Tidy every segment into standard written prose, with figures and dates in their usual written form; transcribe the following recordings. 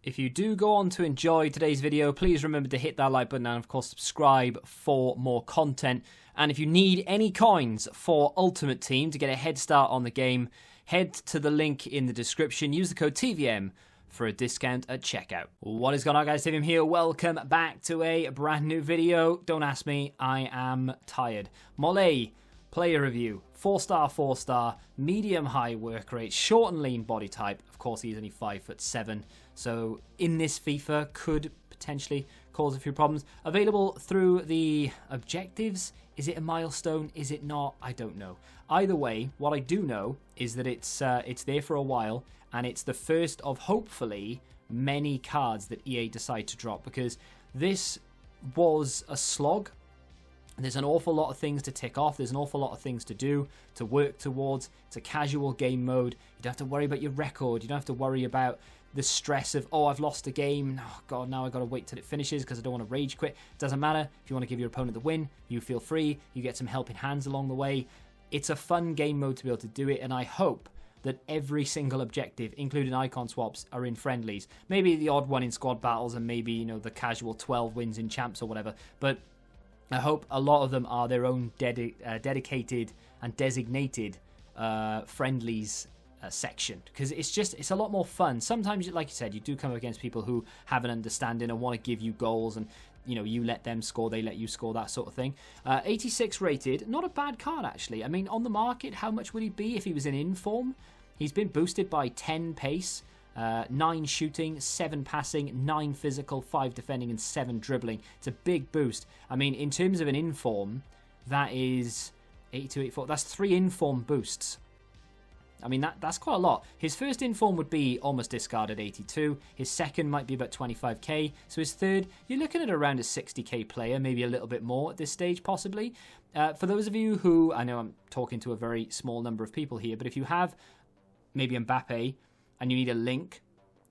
If you do go on to enjoy today's video, please remember to hit that like button and of course subscribe for more content. And if you need any coins for Ultimate Team to get a head start on the game, head to the link in the description. Use the code TVM for a discount at checkout. What is going on, guys? TVM here. Welcome back to a brand new video. Don't ask me, I am tired. Mollet player review. 4-star, 4-star, medium-high work rate, short and lean body type. Of course, he's only 5'7", so in this FIFA could potentially cause a few problems. Available through the objectives. Is it a milestone? Is it not? I don't know. Either way, what I do know is that it's there for a while, and it's the first of hopefully many cards that EA decide to drop, because this was a slog. There's an awful lot of things to tick off. There's an awful lot of things to do, to work towards. It's a casual game mode. You don't have to worry about your record. You don't have to worry about the stress of, oh, I've lost a game. Oh, God, now I've got to wait till it finishes because I don't want to rage quit. It doesn't matter. If you want to give your opponent the win, you feel free. You get some helping hands along the way. It's a fun game mode to be able to do it, and I hope that every single objective, including icon swaps, are in friendlies. Maybe the odd one in squad battles, and maybe, you know, the casual 12 wins in champs or whatever. But I hope a lot of them are their own dedicated and designated friendlies section, because it's a lot more fun. Sometimes, like you said, you do come up against people who have an understanding and want to give you goals, and you let them score, they let you score, that sort of thing. 86 rated, not a bad card actually. I mean, on the market, how much would he be if he was in inform? He's been boosted by 10 pace, 9 shooting, 7 passing, 9 physical, 5 defending, and 7 dribbling. It's a big boost. I mean, in terms of an inform, that is 82, 84. That's 3 inform boosts. I mean, that's quite a lot. His first inform would be almost discarded, 82. His second might be about 25k. So his third, you're looking at around a 60k player, maybe a little bit more at this stage, possibly. For those of you who, I know I'm talking to a very small number of people here, but if you have maybe Mbappe and you need a link,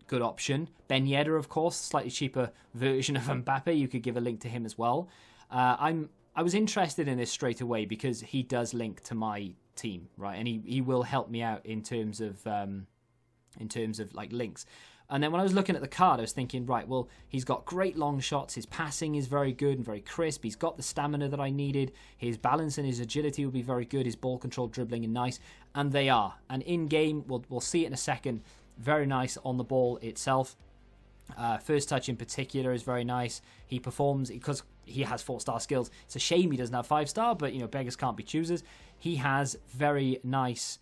good option. Ben Yedder, of course, slightly cheaper version of Mbappe. You could give a link to him as well. I was interested in this straight away because he does link to my team, right? And he will help me out in terms of like links. And then when I was looking at the card, I was thinking, right, well, he's got great long shots. His passing is very good and very crisp. He's got the stamina that I needed. His balance and his agility will be very good. His ball control, dribbling, and nice. And they are. And in game, we'll see it in a second. Very nice on the ball itself. First touch in particular is very nice. He performs because he has 4-star skills. It's a shame he doesn't have 5-star, but beggars can't be choosers. He has very nice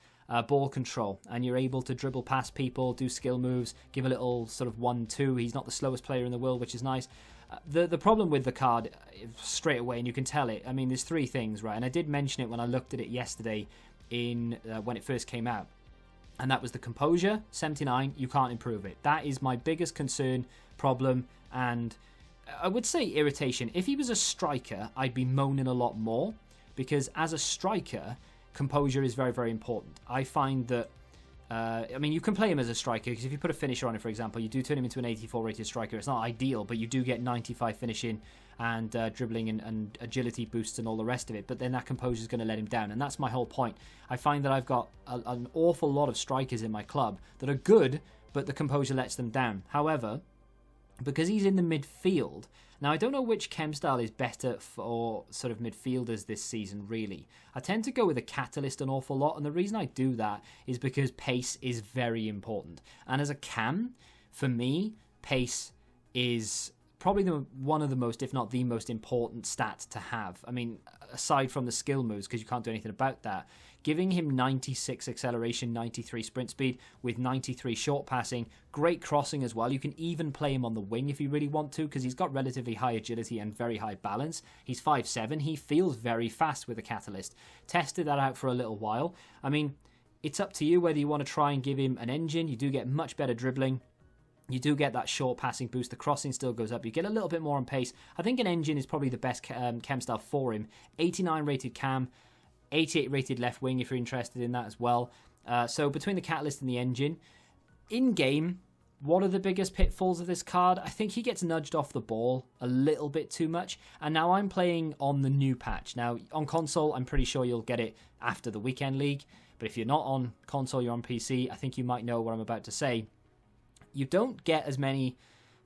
ball control, and you're able to dribble past people, do skill moves, give a little sort of 1-2. He's not the slowest player in the world, which is nice. The problem with the card straight away, and you can tell it, I mean, there's 3 things, right? And I did mention it when I looked at it yesterday in when it first came out. And that was the composure, 79, you can't improve it. That is my biggest concern, problem, and I would say irritation. If he was a striker, I'd be moaning a lot more, because as a striker, composure is very, very important. I find that, I mean, you can play him as a striker, because if you put a finisher on it, for example, you do turn him into an 84 rated striker. It's not ideal, but you do get 95 finishing and dribbling and agility boosts and all the rest of it, but then that composure is going to let him down, and that's my whole point. I find that I've got an awful lot of strikers in my club that are good, but the composure lets them down. However, because he's in the midfield, now I don't know which chem style is better for sort of midfielders this season, really. I tend to go with a catalyst an awful lot, and the reason I do that is because pace is very important. And as a cam, for me, pace is probably one of the most, if not the most important stat to have. I mean, aside from the skill moves, because you can't do anything about that, giving him 96 acceleration, 93 sprint speed with 93 short passing, great crossing as well. You can even play him on the wing if you really want to, because he's got relatively high agility and very high balance. He's 5'7". He feels very fast with a catalyst. Tested that out for a little while. I mean, it's up to you whether you want to try and give him an engine. You do get much better dribbling. You do get that short passing boost. The crossing still goes up. You get a little bit more on pace. I think an engine is probably the best chem style for him. 89 rated cam, 88 rated left wing if you're interested in that as well. So between the catalyst and the engine, in game, what are the biggest pitfalls of this card? I think he gets nudged off the ball a little bit too much. And now I'm playing on the new patch. Now on console, I'm pretty sure you'll get it after the weekend league. But if you're not on console, you're on PC, I think you might know what I'm about to say. you don't get as many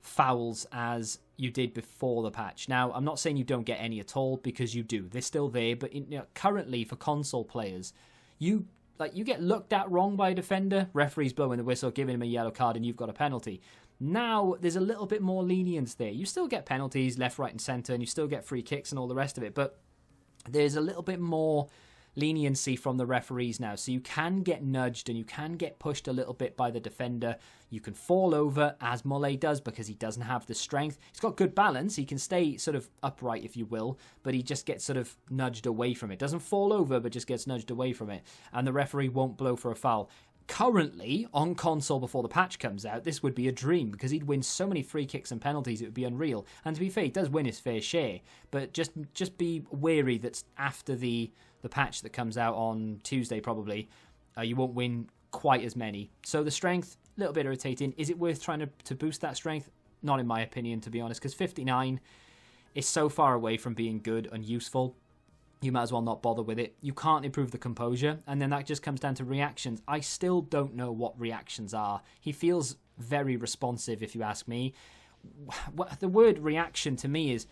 fouls as you did before the patch. Now, I'm not saying you don't get any at all, because you do. They're still there, but currently for console players, you get looked at wrong by a defender, referee's blowing the whistle, giving him a yellow card, and you've got a penalty. Now, there's a little bit more lenience there. You still get penalties left, right, and centre, and you still get free kicks and all the rest of it, but there's a little bit more leniency from the referees now, so you can get nudged and you can get pushed a little bit by the defender. You can fall over, as Mollet does, because he doesn't have the strength. He's got good balance, he can stay sort of upright, if you will, but he just gets sort of nudged away from it. Doesn't fall over, but just gets nudged away from it, and the referee won't blow for a foul. Currently, on console before the patch comes out, this would be a dream, because he'd win so many free kicks and penalties, it would be unreal. And to be fair, he does win his fair share, but just be wary that after the patch that comes out on Tuesday, probably, you won't win quite as many. So the strength, a little bit irritating. Is it worth trying to boost that strength? Not in my opinion, to be honest, because 59 is so far away from being good and useful. You might as well not bother with it. You can't improve the composure, and then that just comes down to reactions. I still don't know what reactions are. He feels very responsive, if you ask me. The word reaction to me is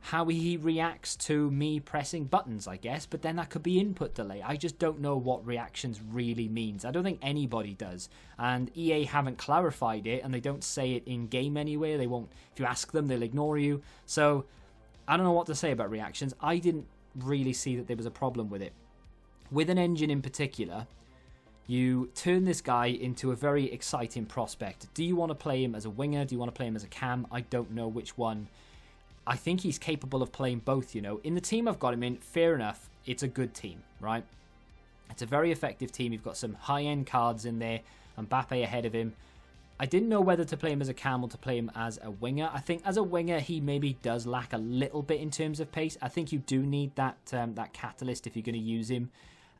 how he reacts to me pressing buttons, I guess, but then that could be input delay. I just don't know what reactions really means. I don't think anybody does, and EA haven't clarified it, and they don't say it in game anywhere. They won't. If you ask them, they'll ignore you. So I don't know what to say about reactions. I didn't really see that there was a problem with it. With an engine in particular, you turn this guy into a very exciting prospect. Do you want to play him as a winger? Do you want to play him as a cam? I don't know which one. I think he's capable of playing both, In the team I've got him in, fair enough, it's a good team, right? It's a very effective team. You've got some high-end cards in there, Mbappe ahead of him. I didn't know whether to play him as a cam or to play him as a winger. I think as a winger, he maybe does lack a little bit in terms of pace. I think you do need that catalyst if you're going to use him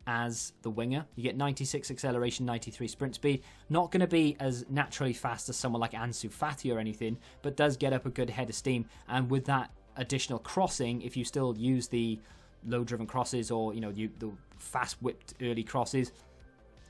as the winger. You get 96 acceleration, 93 sprint speed. Not going to be as naturally fast as someone like Ansu Fati or anything, but does get up a good head of steam. And with that additional crossing, if you still use the low-driven crosses or the fast-whipped early crosses,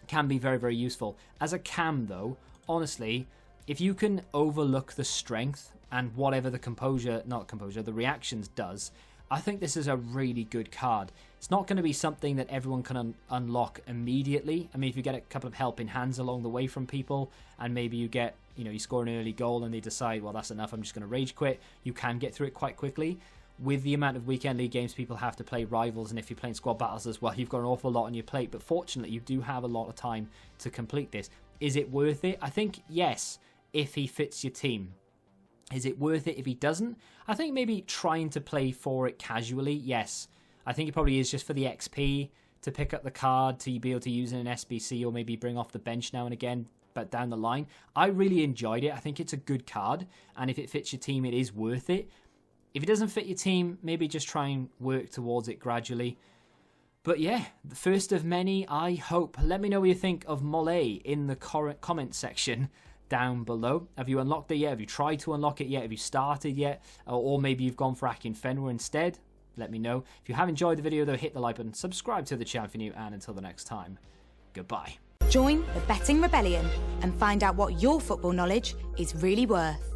can be very, very useful. As a cam, though, honestly, if you can overlook the strength and whatever the reactions does, I think this is a really good card. It's not going to be something that everyone can unlock immediately. I mean, if you get a couple of helping hands along the way from people, and maybe you get, you score an early goal and they decide, well, that's enough, I'm just going to rage quit, you can get through it quite quickly. With the amount of weekend league games people have to play rivals, and if you're playing squad battles as well, you've got an awful lot on your plate, but fortunately you do have a lot of time to complete this. Is it worth it? I think yes, if he fits your team. Is it worth it if he doesn't? I think maybe trying to play for it casually, yes. I think it probably is just for the XP, to pick up the card, to be able to use it in an SBC, or maybe bring off the bench now and again, but down the line. I really enjoyed it. I think it's a good card, and if it fits your team, it is worth it. If it doesn't fit your team, maybe just try and work towards it gradually. But yeah, the first of many, I hope. Let me know what you think of Mollet in the comment section down below. Have you unlocked it yet? Have you tried to unlock it yet? Have you started yet? Or maybe you've gone for Akinfenwa instead? Let me know. If you have enjoyed the video though, hit the like button, subscribe to the channel if you're new, and until the next time, goodbye. Join the Betting Rebellion and find out what your football knowledge is really worth.